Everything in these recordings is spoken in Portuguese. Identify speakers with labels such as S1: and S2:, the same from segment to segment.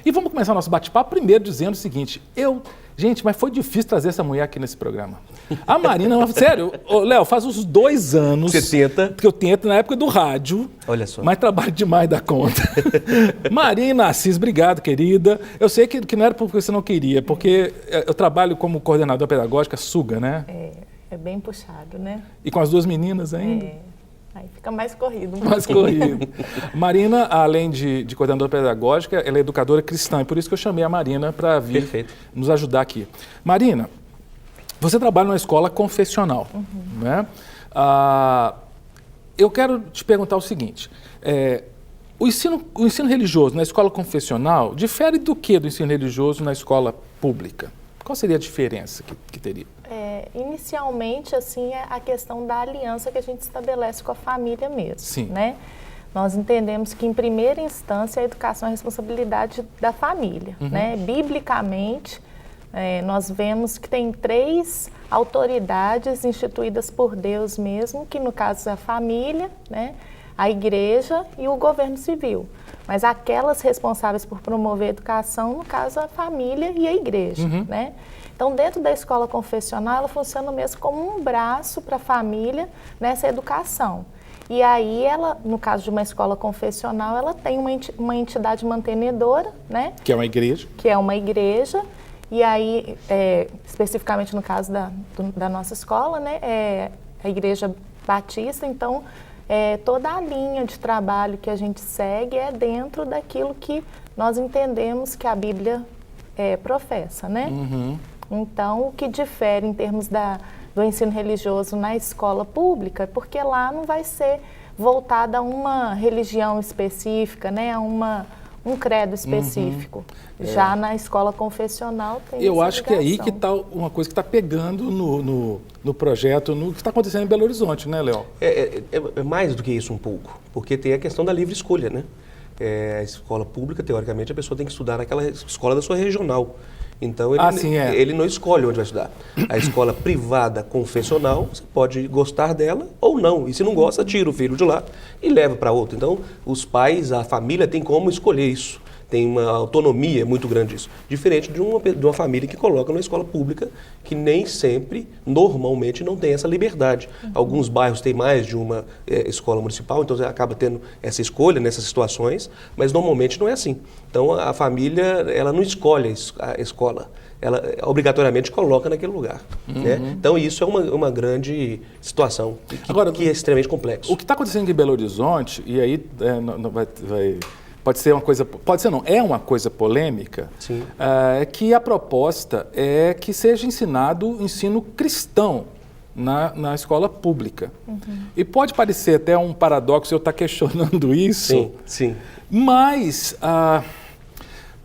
S1: E vamos começar o nosso bate-papo primeiro dizendo o seguinte, gente, mas foi difícil trazer essa mulher aqui nesse programa. A Marina, sério, Léo, faz uns 2 anos...
S2: Você tenta?
S1: Que eu tento na época do rádio.
S2: Olha só.
S1: Mas trabalho demais da conta. Marina Assis, obrigado, querida. Eu sei que não era porque você não queria, porque eu trabalho como coordenador pedagógica, suga, né?
S3: É bem puxado, né?
S1: E com as 2 meninas ainda?
S3: Aí fica mais corrido.
S1: Mais corrido. Marina, além de coordenadora pedagógica, ela é educadora cristã, e por isso que eu chamei a Marina para vir nos ajudar aqui. Marina, você trabalha numa escola confessional, né? Eu quero te perguntar o seguinte, o ensino religioso na escola confessional difere do que do ensino religioso na escola pública? Qual seria a diferença que teria?
S3: Inicialmente, assim, é a questão da aliança que a gente estabelece com a família mesmo.
S1: Sim.
S3: Né? Nós entendemos que, em primeira instância, a educação é a responsabilidade da família. Né? Biblicamente, nós vemos que tem 3 autoridades instituídas por Deus mesmo, que no caso é a família, né? A igreja e o governo civil. Mas aquelas responsáveis por promover a educação, no caso, a família e a igreja. Né? Então, dentro da escola confessional, ela funciona mesmo como um braço para a família nessa educação. E aí, ela, no caso de uma escola confessional, ela tem uma entidade mantenedora, né?
S1: Que é uma igreja.
S3: Que é uma igreja. E aí, especificamente no caso da nossa escola, né? É a Igreja Batista. Então, toda a linha de trabalho que a gente segue é dentro daquilo que nós entendemos que a Bíblia professa, né? Então, o que difere em termos do ensino religioso na escola pública, porque lá não vai ser voltado a uma religião específica, né? A um credo específico. Já na escola confessional tem
S1: Eu
S3: essa
S1: acho que é aí
S3: ligação.
S1: que está uma coisa que está pegando no projeto, no que está acontecendo em Belo Horizonte, né, Léo?
S2: É mais do que isso um pouco, porque tem a questão da livre escolha, né? A escola pública, teoricamente, a pessoa tem que estudar naquela escola da sua regional. Então, ele não escolhe onde vai estudar. A escola privada confessional, você pode gostar dela ou não. E se não gosta, tira o filho de lá e leva para outra. Então, os pais, a família tem como escolher isso. Tem uma autonomia muito grande isso. Diferente de uma família que coloca numa escola pública, que nem sempre, normalmente, não tem essa liberdade. Alguns bairros têm mais de uma escola municipal, então você acaba tendo essa escolha nessas situações, mas normalmente não é assim. Então a família, ela não escolhe a escola, ela obrigatoriamente coloca naquele lugar. Né? Então isso é uma grande situação, que é extremamente complexo.
S1: O que está acontecendo em Belo Horizonte, e aí pode ser uma coisa, é uma coisa polêmica, é que a proposta é que seja ensinado o ensino cristão na escola pública. E pode parecer até um paradoxo eu estar questionando isso,
S2: Sim.
S1: Mas,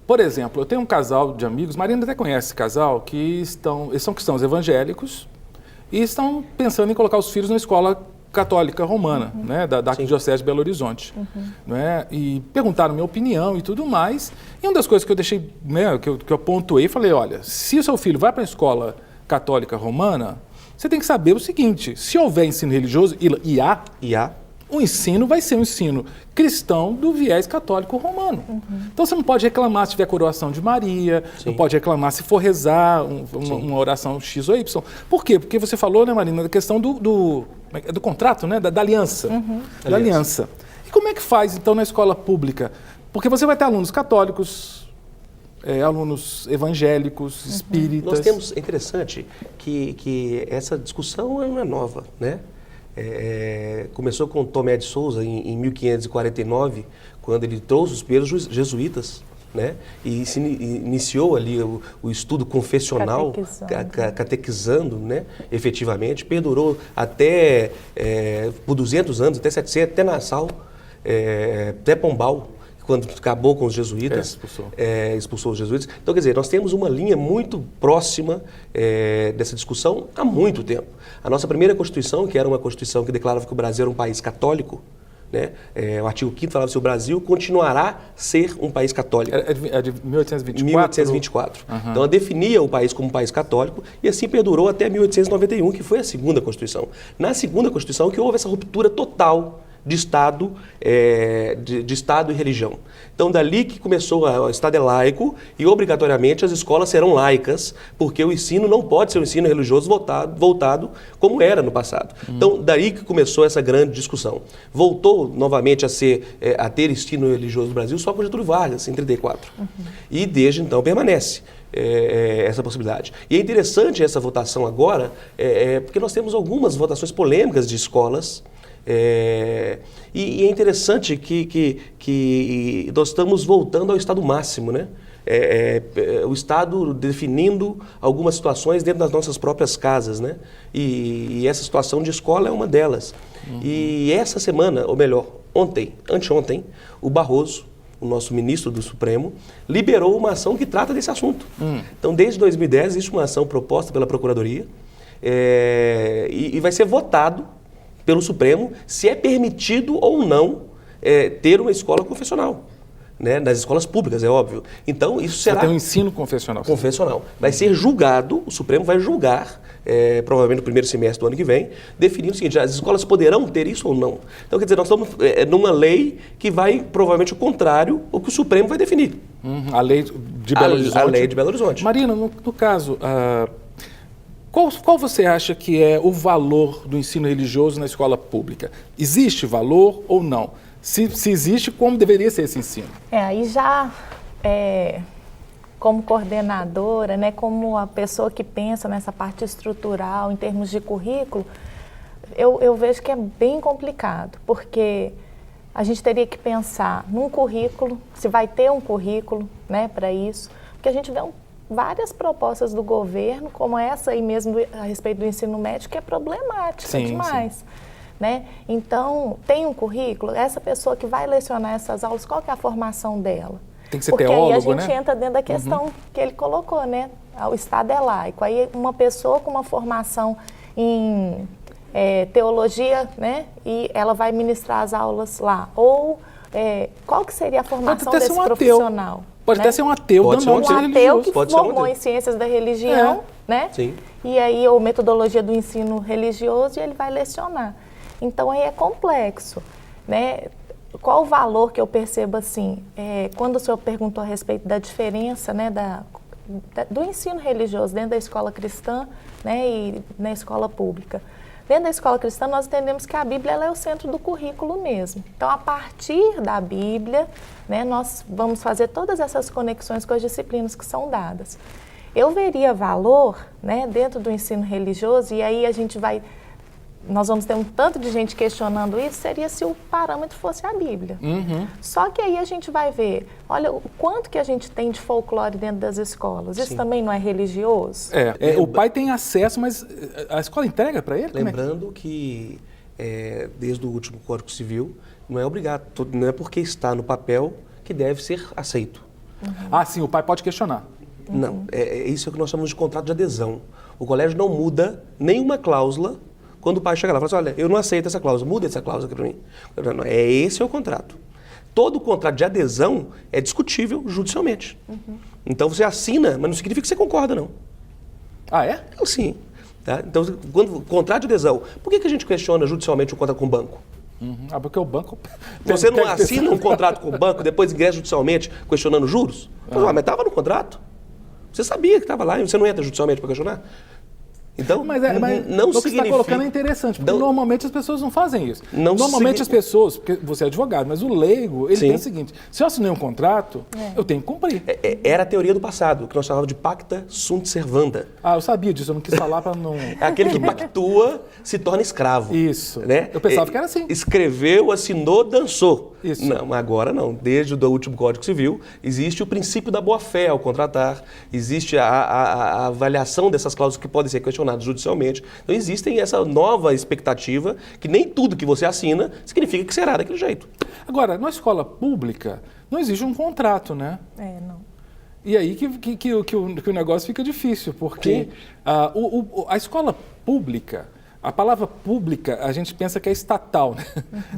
S1: por exemplo, eu tenho um casal de amigos, Marina até conhece esse casal, eles são cristãos evangélicos e estão pensando em colocar os filhos na escola católica romana, né, da Arquidiocese de Belo Horizonte. Né, e perguntaram minha opinião e tudo mais. E uma das coisas que eu deixei, né, que eu pontuei, falei, olha, se o seu filho vai para a escola católica romana, você tem que saber o seguinte, se houver ensino religioso, e há, o ensino vai ser um ensino cristão do viés católico romano. Então você não pode reclamar se tiver coroação de Maria, não pode reclamar se for rezar uma oração X ou Y. Por quê? Porque você falou, né, Marina, da questão do contrato, né, da aliança. Da aliança. E como é que faz, então, na escola pública? Porque você vai ter alunos católicos, alunos evangélicos, espíritas.
S2: Nós temos, é interessante, que essa discussão não é nova, né? Começou com Tomé de Souza em 1549, quando ele trouxe os primeiros jesuítas, né? E se iniciou ali o estudo confessional, catequizando, né? Efetivamente, perdurou até por 200 anos, até 700, até Nassau, até Pombal, quando acabou com os jesuítas, expulsou os jesuítas. Então, quer dizer, nós temos uma linha muito próxima dessa discussão há muito tempo. A nossa primeira Constituição, que era uma Constituição que declarava que o Brasil era um país católico, né? O artigo 5º falava que o Brasil continuará a ser um país católico.
S1: É de 1824?
S2: 1824. Então, ela definia o país como um país católico e assim perdurou até 1891, que foi a segunda Constituição. Na segunda Constituição que houve essa ruptura total de Estado, de Estado e religião. Então, dali que começou, o Estado é laico e, obrigatoriamente, as escolas serão laicas, porque o ensino não pode ser um ensino religioso voltado como era no passado. Então, daí que começou essa grande discussão. Voltou, novamente, a ter ensino religioso no Brasil só com Getúlio Vargas, em 1934. E, desde então, permanece essa possibilidade. E é interessante essa votação agora, porque nós temos algumas votações polêmicas de escolas. E é interessante que nós estamos voltando ao estado máximo, né? O Estado definindo algumas situações dentro das nossas próprias casas, né? E essa situação de escola é uma delas. E essa semana, ou melhor, anteontem, o Barroso, o nosso ministro do Supremo, liberou uma ação que trata desse assunto. Então, desde 2010, existe uma ação proposta pela Procuradoria e vai ser votado pelo Supremo se é permitido ou não ter uma escola confessional. Né, nas escolas públicas, é óbvio. Então, isso será...
S1: Vai ter um ensino confessional.
S2: Confessional. Vai ser julgado, o Supremo vai julgar, provavelmente no primeiro semestre do ano que vem, definindo o seguinte, as escolas poderão ter isso ou não. Então, quer dizer, nós estamos numa lei que vai, provavelmente, o contrário, o que o Supremo vai definir.
S1: A lei de Belo Horizonte.
S2: A lei de Belo Horizonte.
S1: Marina, no caso, qual você acha que é o valor do ensino religioso na escola pública? Existe valor ou não? Se existe, como deveria ser esse ensino?
S3: Aí já, como coordenadora, né, como a pessoa que pensa nessa parte estrutural, em termos de currículo, eu vejo que é bem complicado, porque a gente teria que pensar num currículo, se vai ter um currículo, né, para isso, porque a gente vê várias propostas do governo, como essa aí mesmo a respeito do ensino médio, que é problemática demais. Sim. Né? Então, tem um currículo, essa pessoa que vai lecionar essas aulas, qual que é a formação dela?
S1: Tem que ser teólogo, né?
S3: Porque aí a gente entra dentro da questão que ele colocou, né? O Estado é laico. Aí uma pessoa com uma formação em teologia, né? E ela vai ministrar as aulas lá. Ou qual que seria a formação desse profissional?
S1: Pode até ser um ateu dando nome
S3: religioso. Um ateu que formou em ciências da religião, né?
S2: Sim.
S3: E aí, ou metodologia do ensino religioso, e ele vai lecionar. Então, aí é complexo, né? Qual o valor que eu percebo assim? Quando o senhor perguntou a respeito da diferença, né, do ensino religioso dentro da escola cristã, né, e na escola pública. Dentro da escola cristã, nós entendemos que a Bíblia ela é o centro do currículo mesmo. Então, a partir da Bíblia, né, nós vamos fazer todas essas conexões com as disciplinas que são dadas. Eu veria valor, né, dentro do ensino religioso, e aí nós vamos ter um tanto de gente questionando isso, seria se o parâmetro fosse a Bíblia. Só que aí a gente vai ver, olha, o quanto que a gente tem de folclore dentro das escolas. Isso também não é religioso?
S1: O pai tem acesso, mas a escola entrega para ele?
S2: Lembrando que, desde o último Código Civil, não é obrigado, não é porque está no papel que deve ser aceito.
S1: Sim, o pai pode questionar.
S2: Não, isso é o que nós chamamos de contrato de adesão. O colégio não muda nenhuma cláusula. Quando o pai chega lá e fala assim, olha, eu não aceito essa cláusula, muda essa cláusula aqui para mim. Não, esse é o contrato. Todo contrato de adesão é discutível judicialmente. Então você assina, mas não significa que você concorda, não.
S1: É?
S2: Sim. Tá? Então, quando contrato de adesão, por que a gente questiona judicialmente o contrato com o banco?
S1: Porque o banco...
S2: Você não assina um contrato com o banco, depois ingressa judicialmente questionando juros? Mas estava no contrato. Você sabia que estava lá e você não entra judicialmente para questionar? Então,
S1: mas
S2: não
S1: o que
S2: significa...
S1: você está colocando é interessante, porque normalmente as pessoas não fazem isso. Normalmente as pessoas, porque você é advogado, mas o leigo, ele pensa o seguinte, se eu assinei um contrato, eu tenho que cumprir.
S2: Era a teoria do passado, que nós chamávamos de pacta sunt servanda.
S1: Eu sabia disso, eu não quis falar para não...
S2: É aquele que pactua, se torna escravo.
S1: Isso.
S2: Né?
S1: Eu pensava que era assim.
S2: Escreveu, assinou, dançou.
S1: Isso.
S2: Não, agora não. Desde o último Código Civil, existe o princípio da boa-fé ao contratar, existe a avaliação dessas cláusulas que podem ser questionadas judicialmente. Então, existe essa nova expectativa que nem tudo que você assina significa que será daquele jeito.
S1: Agora, na escola pública, não existe um contrato, né?
S3: Não.
S1: E aí que o negócio fica difícil, porque a escola pública... A palavra pública, a gente pensa que é estatal, né?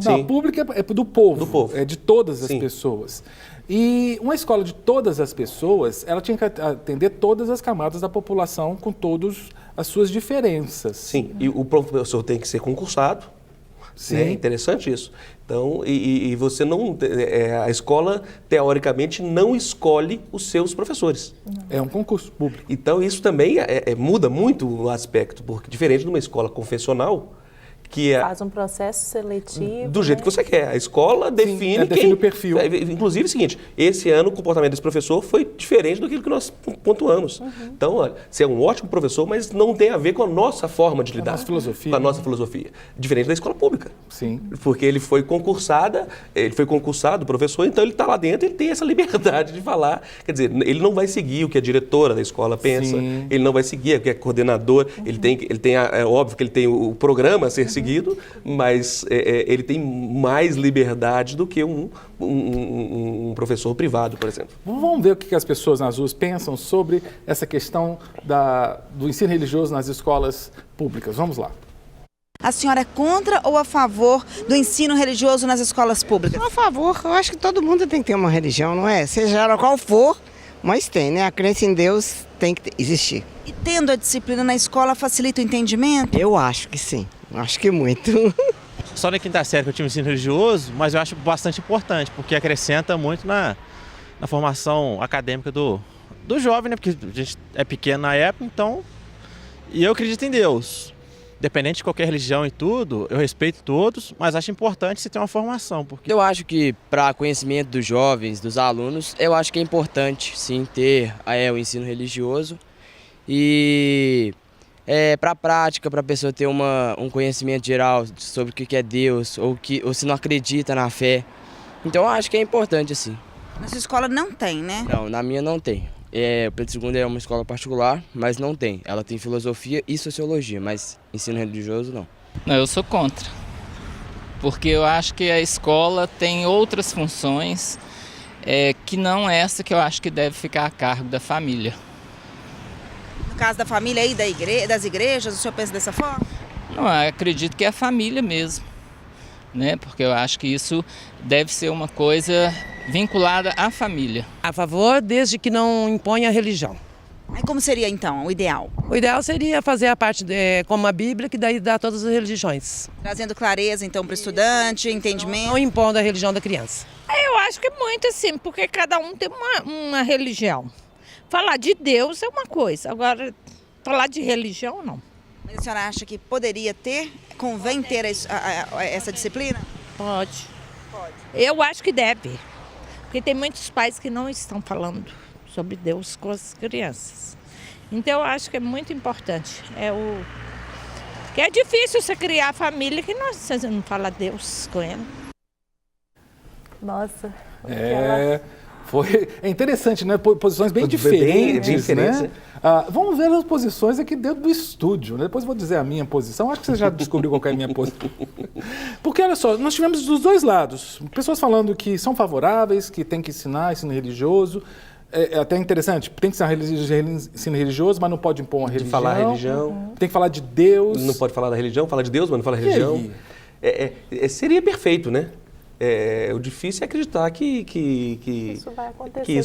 S1: Não, a pública é do povo, é de todas as pessoas. E uma escola de todas as pessoas, ela tinha que atender todas as camadas da população com todas as suas diferenças.
S2: Sim, e o professor tem que ser concursado. Sim. É interessante isso. Então, e você não... a escola, teoricamente, não escolhe os seus professores.
S1: É um concurso público.
S2: Então, isso também muda muito o aspecto, porque diferente de uma escola confessional, que
S3: faz um processo seletivo.
S2: Do jeito que você quer. A escola define
S1: define o perfil.
S2: Inclusive é o seguinte, esse ano o comportamento desse professor foi diferente do que nós pontuamos. Então, olha, você é um ótimo professor, mas não tem a ver com a nossa forma de lidar.
S1: Filosofia.
S2: Com a nossa filosofia. Diferente da escola pública.
S1: Sim.
S2: Porque ele foi concursado, professor, então ele está lá dentro, ele tem essa liberdade de falar. Quer dizer, ele não vai seguir o que a diretora da escola pensa, ele não vai seguir o que é coordenador, é óbvio que ele tem o programa a ser seguido, mas ele tem mais liberdade do que um professor privado, por exemplo.
S1: Vamos ver o que as pessoas nas ruas pensam sobre essa questão do ensino religioso nas escolas públicas. Vamos lá.
S4: A senhora é contra ou a favor do ensino religioso nas escolas públicas?
S5: A favor. Eu acho que todo mundo tem que ter uma religião, não é? Seja ela qual for, mas tem, né? A crença em Deus tem que existir.
S4: E tendo a disciplina na escola facilita o entendimento?
S5: Eu acho que sim. Acho que muito.
S6: Só na quinta série que eu tive ensino religioso, mas eu acho bastante importante, porque acrescenta muito na formação acadêmica do jovem, né? Porque a gente é pequeno na época, então... E eu acredito em Deus. Independente de qualquer religião e tudo, eu respeito todos, mas acho importante se ter uma formação. Porque...
S7: Eu acho que para conhecimento dos jovens, dos alunos, eu acho que é importante sim ter o ensino religioso e para a prática, para a pessoa ter um conhecimento geral sobre o que é Deus ou se não acredita na fé. Então eu acho que é importante assim.
S4: Na sua escola não tem, né?
S7: Não, na minha não tem. O Pedro II é uma escola particular, mas não tem. Ela tem filosofia e sociologia, mas ensino religioso não.
S8: Não, eu sou contra. Porque eu acho que a escola tem outras funções que não essa que eu acho que deve ficar a cargo da família.
S4: No caso da família e das igrejas, o senhor pensa dessa forma?
S8: Não, eu acredito que é a família mesmo, né? Porque eu acho que isso deve ser uma coisa vinculada à família.
S9: A favor, desde que não imponha a religião.
S4: Aí como seria então o ideal?
S9: O ideal seria fazer a parte como a Bíblia, que daí dá todas as religiões.
S4: Trazendo clareza então para o estudante, entendimento.
S9: Não impondo a religião da criança.
S10: Eu acho que é muito assim, porque cada um tem uma religião. Falar de Deus é uma coisa, agora falar de religião não.
S4: Mas a senhora acha que convém ter essa disciplina?
S10: Pode. Eu acho que deve, porque tem muitos pais que não estão falando sobre Deus com as crianças. Então eu acho que é muito importante. Que é difícil você criar família que você não fala Deus com ela.
S3: Nossa.
S1: É interessante, né? Posições bem diferentes, né? Vamos ver as posições aqui dentro do estúdio, né? Depois vou dizer a minha posição. Acho que você já descobriu qual é a minha posição. Porque, olha só, nós tivemos dos dois lados. Pessoas falando que são favoráveis, que tem que ensinar ensino religioso. É até interessante, tem que ensinar ensino religioso, mas não pode impor uma religião.
S2: Falar religião.
S1: Tem que falar de Deus.
S2: Não pode falar da religião, fala de Deus, mas não fala religião. Seria perfeito, né? O difícil é acreditar que isso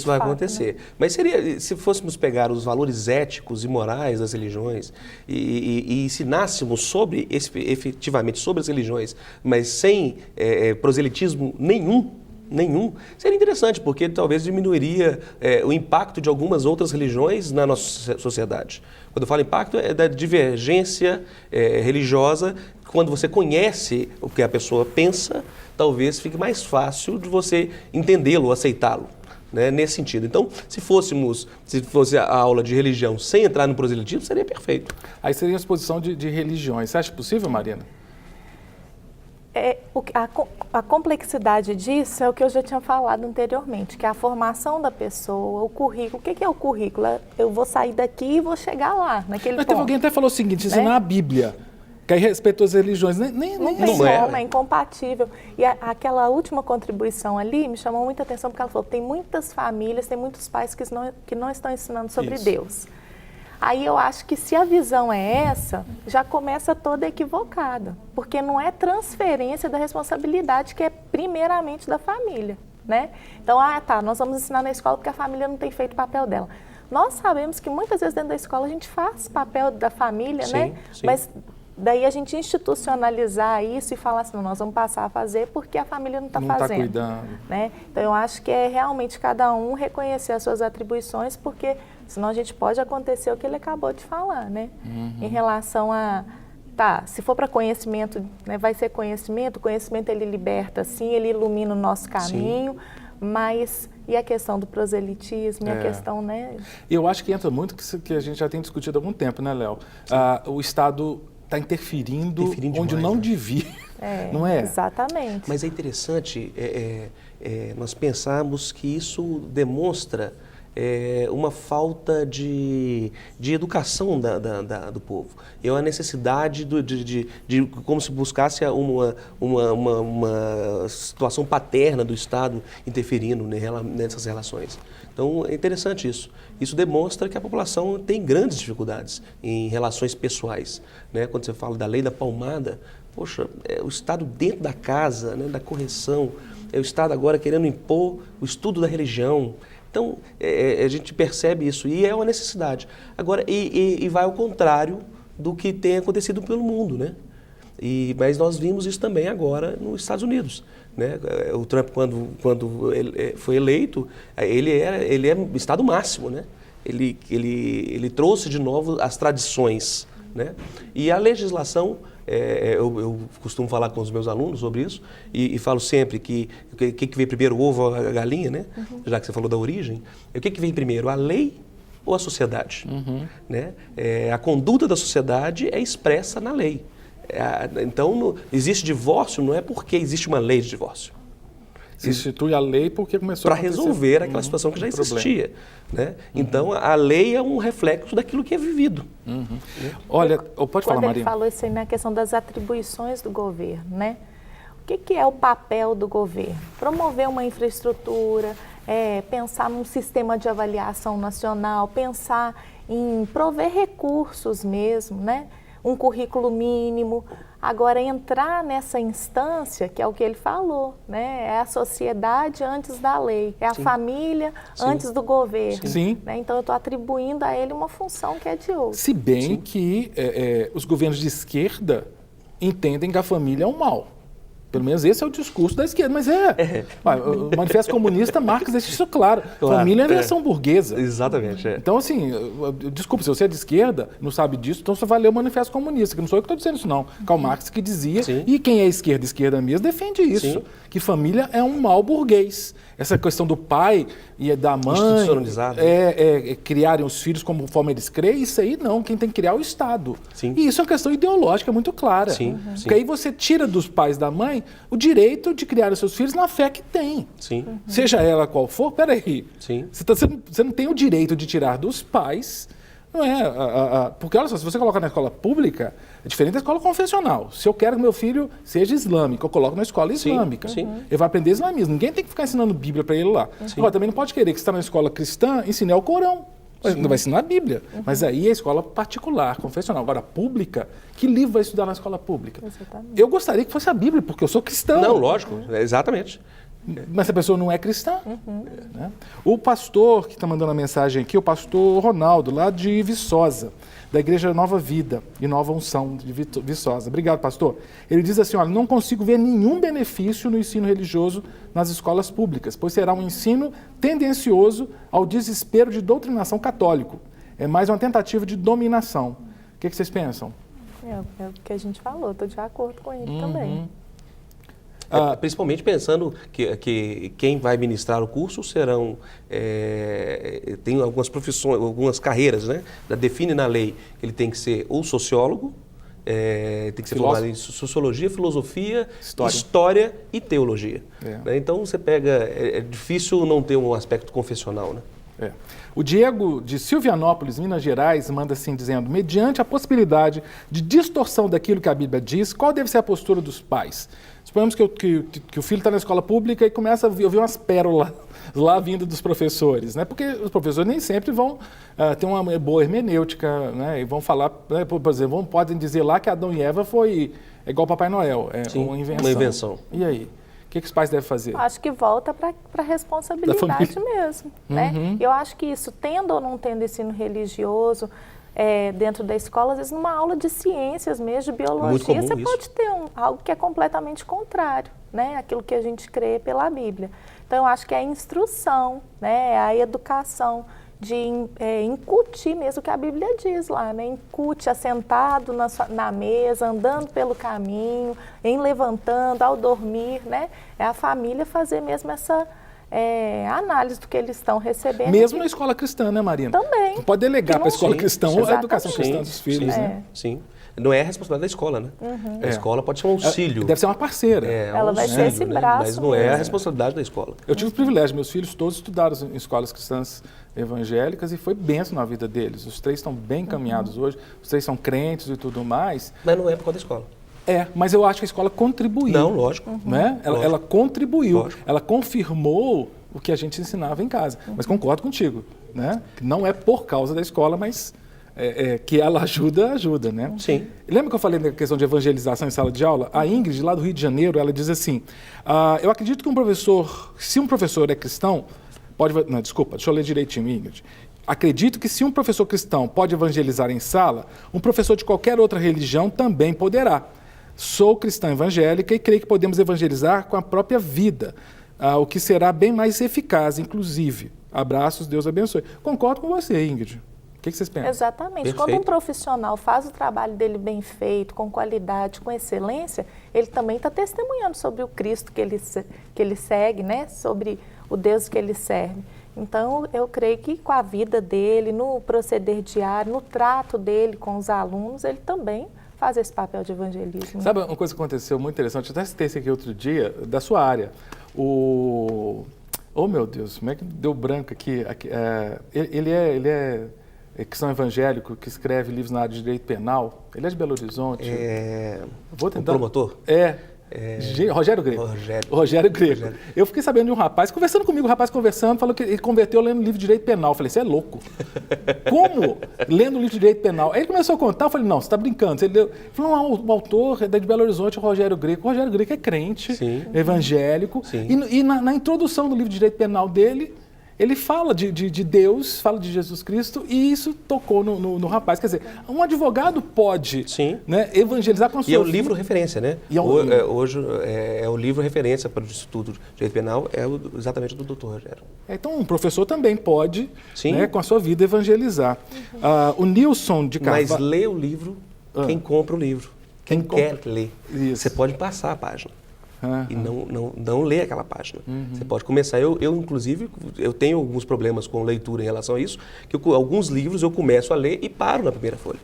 S2: vai acontecer. Né? Mas se fôssemos pegar os valores éticos e morais das religiões e ensinássemos efetivamente sobre as religiões, mas sem proselitismo nenhum, seria interessante, porque talvez diminuiria o impacto de algumas outras religiões na nossa sociedade. Quando eu falo impacto, é da divergência religiosa. Quando você conhece o que a pessoa pensa, talvez fique mais fácil de você entendê-lo, aceitá-lo, né, nesse sentido. Então, se fosse a aula de religião sem entrar no proselitismo, seria perfeito.
S1: Aí seria a exposição de religiões. Você acha possível, Mariana?
S3: A complexidade disso é o que eu já tinha falado anteriormente, que é a formação da pessoa, o currículo. O que é o currículo? Eu vou sair daqui e vou chegar lá, naquele ponto.
S1: Teve alguém até falou o seguinte, ensinar a Bíblia, que aí respeitou as religiões.
S3: Não tem como, é incompatível. E aquela última contribuição ali me chamou muita atenção, porque ela falou, tem muitas famílias, tem muitos pais que não estão ensinando sobre Deus. Aí eu acho que se a visão é essa, já começa toda equivocada, porque não é transferência da responsabilidade, que é primeiramente da família, né? Então, nós vamos ensinar na escola porque a família não tem feito o papel dela. Nós sabemos que muitas vezes dentro da escola a gente faz papel da família, né? Sim. Mas daí a gente institucionalizar isso e falar assim, nós vamos passar a fazer porque a família não está fazendo.
S1: Não está cuidando.
S3: Né? Então, eu acho que é realmente cada um reconhecer as suas atribuições, porque senão a gente pode acontecer o que ele acabou de falar, né? Em relação a, se for para conhecimento, né, vai ser conhecimento, o conhecimento ele liberta, sim, ele ilumina o nosso caminho, mas e a questão do proselitismo, e a questão, né?
S1: Eu acho que entra muito que a gente já tem discutido há algum tempo, né, Léo? O Estado está interferindo onde
S2: demais,
S1: não
S2: né?
S1: devia, não é?
S3: Exatamente.
S2: Mas é interessante nós pensarmos que isso demonstra uma falta de educação do povo. É uma necessidade de como se buscasse uma situação paterna do Estado interferindo nessas relações. Então, é interessante isso. Isso demonstra que a população tem grandes dificuldades em relações pessoais. Né? Quando você fala da lei da palmada, poxa, o Estado dentro da casa, né, da correção, o Estado agora querendo impor o estudo da religião. Então, a gente percebe isso e é uma necessidade. Agora, e vai ao contrário do que tem acontecido pelo mundo, né? Mas nós vimos isso também agora nos Estados Unidos. Né? O Trump, quando ele foi eleito, ele é Estado máximo, né? Ele trouxe de novo as tradições, né? E a legislação, eu costumo falar com os meus alunos sobre isso e falo sempre que veio primeiro, o ovo ou a galinha, né? Já que você falou da origem. O que vem primeiro, a lei ou a sociedade? Né? A conduta da sociedade é expressa na lei. Então, existe divórcio não é porque existe uma lei de divórcio.
S1: Se institui a lei porque começou
S2: a resolver aquela situação que já existia. Né? Então, a lei é um reflexo daquilo que é vivido.
S1: Olha, pode falar, Marina.
S3: Quando ele falou isso aí na questão das atribuições do governo, né? O que é o papel do governo? Promover uma infraestrutura, pensar num sistema de avaliação nacional, pensar em prover recursos mesmo, né? Um currículo mínimo. Agora, entrar nessa instância, que é o que ele falou, né? É a sociedade antes da lei, é a família antes do governo. Né? Então, eu estou atribuindo a ele uma função que é de outro.
S1: Se bem que os governos de esquerda entendem que a família é um mal. Pelo menos esse é o discurso da esquerda, mas o Manifesto Comunista, Marx deixa isso claro. Família é a invenção burguesa.
S2: Exatamente.
S1: Então, assim, desculpa, se você é de esquerda, não sabe disso, então você vai ler o Manifesto Comunista, que não sou eu que estou dizendo isso, não. Karl Marx que dizia, e quem é esquerda mesmo, defende isso, que família é um mal burguês. Essa questão do pai e da mãe, criarem os filhos conforme eles creem, isso aí não, quem tem que criar é o Estado. E isso é uma questão ideológica muito clara. Porque aí você tira dos pais da mãe o direito de criar os seus filhos na fé que tem. Seja ela qual for, peraí. Você não tem o direito de tirar dos pais, não é? Porque olha só, se você coloca na escola pública, é diferente da escola confessional. Se eu quero que meu filho seja islâmico, eu coloco na escola islâmica. Ele vai aprender islamismo. Ninguém tem que ficar ensinando Bíblia para ele lá. Agora, também não pode querer que você está na escola cristã ensinar o Corão. Não vai ensinar a Bíblia. Mas aí é a escola particular, confessional. Agora, pública, que livro vai estudar na escola pública? Eu gostaria que fosse a Bíblia, porque eu sou cristão.
S2: Não, lógico, exatamente.
S1: Mas se a pessoa não é cristã. Né? O pastor que está mandando a mensagem aqui, o pastor Ronaldo, lá de Viçosa, da Igreja Nova Vida e Nova Unção de Viçosa. Obrigado, pastor. Ele diz assim, olha, não consigo ver nenhum benefício no ensino religioso nas escolas públicas, pois será um ensino tendencioso ao desespero de doutrinação católico. É mais uma tentativa de dominação. O que vocês pensam?
S3: É o que a gente falou, estou de acordo com ele também.
S2: Principalmente pensando que quem vai ministrar o curso serão, tem algumas profissões, algumas carreiras, né? Define na lei que ele tem que ser ou sociólogo, tem que ser formado em sociologia, filosofia, história e teologia. Né? Então você pega, é difícil não ter um aspecto confessional, né?
S1: O Diego, de Silvianópolis, Minas Gerais, manda assim, dizendo, mediante a possibilidade de distorção daquilo que a Bíblia diz, qual deve ser a postura dos pais? Suponhamos que o filho está na escola pública e começa a ouvir umas pérolas lá vindo dos professores, né? Porque os professores nem sempre vão ter uma boa hermenêutica, né? E vão falar, né? Por exemplo, podem dizer lá que Adão e Eva foi igual Papai Noel, uma invenção.
S2: Uma invenção.
S1: E aí? O que os pais devem fazer?
S3: Acho que volta para a responsabilidade mesmo. Né? Eu acho que isso, tendo ou não tendo ensino religioso, dentro da escola, às vezes numa aula de ciências mesmo, de biologia, você pode ter algo que é completamente contrário, né? Aquilo que a gente crê pela Bíblia. Então, eu acho que é a instrução, né? A educação de incutir mesmo o que a Bíblia diz lá, né? Incute assentado na mesa, andando pelo caminho, levantando, ao dormir, né? É a família fazer mesmo essa análise do que eles estão recebendo.
S1: Mesmo na escola cristã, né, Marina?
S3: Também.
S1: Não pode delegar para a escola cristã a educação cristã dos filhos, né?
S2: Sim. Não é a responsabilidade da escola, né? A escola pode ser um auxílio.
S1: Deve ser uma parceira.
S3: Ela vai ser esse braço.
S2: Mas não é a responsabilidade da escola.
S1: Eu tive o privilégio, meus filhos todos estudaram em escolas cristãs evangélicas e foi bênção na vida deles. Os 3 estão bem encaminhados hoje, os 3 são crentes e tudo mais.
S2: Mas não é por causa da escola.
S1: Mas eu acho que a escola contribuiu.
S2: Não, lógico.
S1: Né? Ela contribuiu,
S2: lógico.
S1: Ela confirmou o que a gente ensinava em casa. Mas concordo contigo, né? Não é por causa da escola, mas que ela ajuda, né?
S2: Sim.
S1: Lembra que eu falei da questão de evangelização em sala de aula? A Ingrid, lá do Rio de Janeiro, ela diz assim, eu acredito que se um professor é cristão, deixa eu ler direitinho, Ingrid. Acredito que se um professor cristão pode evangelizar em sala, um professor de qualquer outra religião também poderá. Sou cristã evangélica e creio que podemos evangelizar com a própria vida, o que será bem mais eficaz, inclusive. Abraços, Deus abençoe. Concordo com você, Ingrid. O que vocês pensam?
S3: Exatamente.
S2: Perfeito.
S3: Quando um profissional faz o trabalho dele bem feito, com qualidade, com excelência, ele também está testemunhando sobre o Cristo que ele segue, né? Sobre o Deus que ele serve. Então, eu creio que com a vida dele, no proceder diário, no trato dele com os alunos, ele também faz esse papel de evangelismo.
S1: Sabe uma coisa que aconteceu muito interessante? Eu até citei isso aqui outro dia, da sua área. Oh, meu Deus, como é que deu branco aqui? Ele é cristão evangélico que escreve livros na área de direito penal. Ele é de Belo Horizonte.
S2: O promotor?
S1: Rogério Grego. Rogério Grego. Eu fiquei sabendo de um rapaz, conversando comigo, o rapaz conversando, falou que ele converteu lendo livro de direito penal. Eu falei, você é louco. Como? Lendo livro de direito penal. Aí ele começou a contar, eu falei, não, você está brincando. Ele falou, não, o autor é de Belo Horizonte, o Rogério Grego. O Rogério Grego é crente, evangélico. Sim. E na introdução do livro de direito penal dele, ele fala de Deus, fala de Jesus Cristo, e isso tocou no rapaz. Quer dizer, um advogado pode, né, evangelizar com a sua
S2: vida. E é o livro referência, né? Hoje é o livro referência para o Instituto de Direito Penal, exatamente do Dr. Rogério.
S1: Então, um professor também pode, né, com a sua vida, evangelizar. O Nilson de Carvalho...
S2: Mas lê o livro quem compra o livro, quem quer ler. Isso. Você pode passar a página. E não ler aquela página. Você pode começar. Eu, inclusive, eu tenho alguns problemas com leitura em relação a isso, que alguns livros eu começo a ler e paro na primeira folha.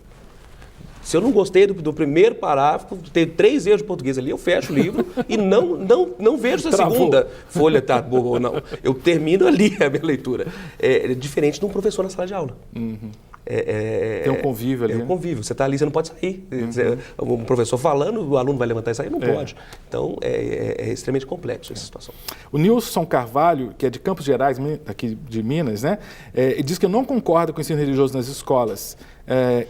S2: Se eu não gostei do primeiro parágrafo, tenho 3 erros de português ali, eu fecho o livro e não vejo se a segunda folha está boa ou não. Eu termino ali a minha leitura. É diferente de um professor na sala de aula.
S1: Tem um convívio ali.
S2: É um convívio. Você está ali, você não pode sair. Um professor falando, o aluno vai levantar e sair, não pode. Então, é extremamente complexo essa situação.
S1: O Nilson Carvalho, que é de Campos Gerais, aqui de Minas, né, diz que não concorda com o ensino religioso nas escolas.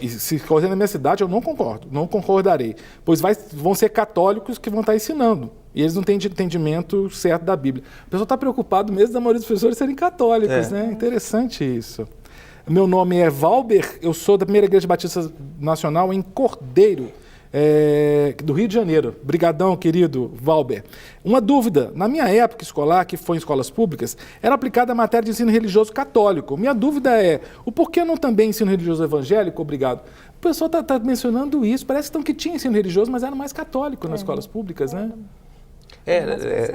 S1: E se for na minha cidade, eu não concordo, não concordarei. Pois vão ser católicos que vão estar ensinando. E eles não têm entendimento certo da Bíblia. O pessoal está preocupado mesmo da maioria dos professores serem católicos, né? Interessante isso. Meu nome é Valber, eu sou da Primeira Igreja Batista Nacional em Cordeiro, do Rio de Janeiro. Brigadão, querido Valber. Uma dúvida, na minha época escolar, que foi em escolas públicas, era aplicada a matéria de ensino religioso católico. Minha dúvida é, o porquê não também ensino religioso evangélico? Obrigado. O pessoal está mencionando isso, parece então que tinha ensino religioso, mas era mais católico nas escolas públicas, né?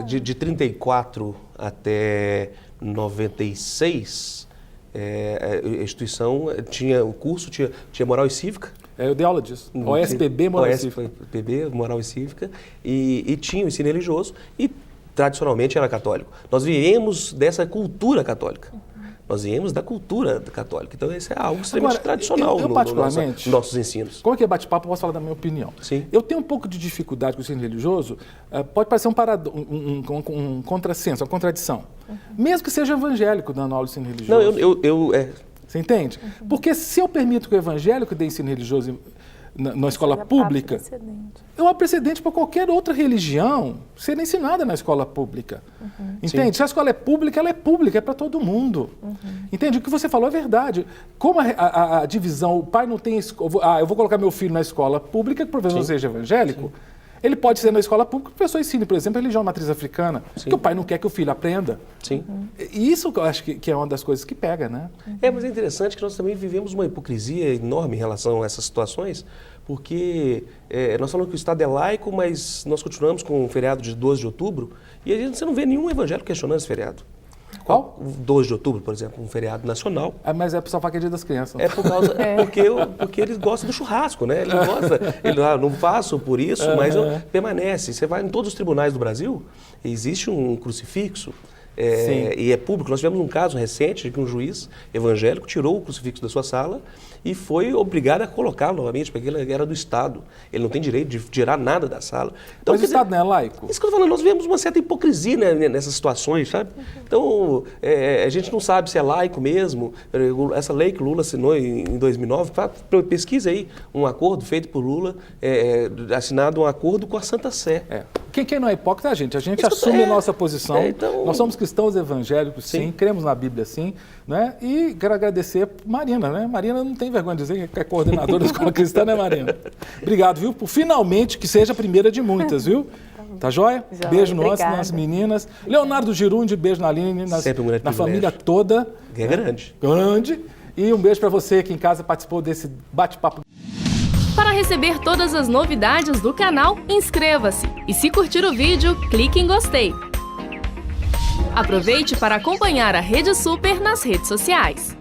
S2: De 34 até 96... a instituição tinha o curso, tinha moral e cívica.
S1: Eu dei aula disso. OSPB, moral e cívica.
S2: OSPB, moral e cívica. E tinha o ensino religioso e tradicionalmente era católico. Nós viemos dessa cultura católica. Nós viemos da cultura católica. Então, isso é algo extremamente tradicional nos nossos ensinos.
S1: Como é que é bate-papo? Eu posso falar da minha opinião.
S2: Sim.
S1: Eu tenho um pouco de dificuldade com o ensino religioso. Pode parecer um contrassenso, uma contradição. Mesmo que seja evangélico dando aula de ensino religioso.
S2: Não,
S1: Você entende? Porque se eu permito que o evangélico dê ensino religioso na escola pública, é um precedente para qualquer outra religião ser ensinada na escola pública. Entende? Sim. Se a escola é pública, ela é pública, é para todo mundo. Entende? O que você falou é verdade. Como a divisão, o pai não tem... eu vou colocar meu filho na escola pública, que o professor seja evangélico, ele pode ser na escola pública, que o professor ensine, por exemplo, a religião matriz africana, que o pai não quer que o filho aprenda. Sim. E isso eu acho que é uma das coisas que pega, né?
S2: Mas é interessante que nós também vivemos uma hipocrisia enorme em relação a essas situações, porque nós falamos que o Estado é laico, mas nós continuamos com o feriado de 12 de outubro, e você não vê nenhum evangélico questionando esse feriado.
S1: Qual?
S2: 12 de outubro, por exemplo, um feriado nacional.
S1: Mas é só para que é dia das crianças.
S2: É por causa, porque eles gostam do churrasco, né? Ele gosta, não faço por isso, mas permanece. Você vai em todos os tribunais do Brasil, existe um crucifixo, e é público. Nós tivemos um caso recente de que um juiz evangélico tirou o crucifixo da sua sala e foi obrigado a colocá-lo novamente, porque ele era do Estado. Ele não tem direito de tirar nada da sala.
S1: Então, mas o Estado não é laico?
S2: Isso que eu estou falando, nós vemos uma certa hipocrisia, né, nessas situações, sabe? Então, a gente não sabe se é laico mesmo. Essa lei que o Lula assinou em 2009, pesquisa aí um acordo feito por Lula, assinado um acordo com a Santa Sé.
S1: Quem não é hipócrita é a gente assume a nossa posição. Então... Nós somos cristãos evangélicos, sim, cremos na Bíblia, sim, né? E quero agradecer a Marina, né? Marina não tem vergonha de dizer que é coordenadora da Escola Cristã, né, Marina? Obrigado, viu? Por finalmente que seja a primeira de muitas, viu? Tá joia? Beijo nas meninas. Leonardo Girundi, beijo na Aline, na família toda.
S2: É grande.
S1: Grande. E um beijo para você que em casa participou desse bate-papo.
S11: Para receber todas as novidades do canal, inscreva-se. E se curtir o vídeo, clique em gostei. Aproveite para acompanhar a Rede Super nas redes sociais.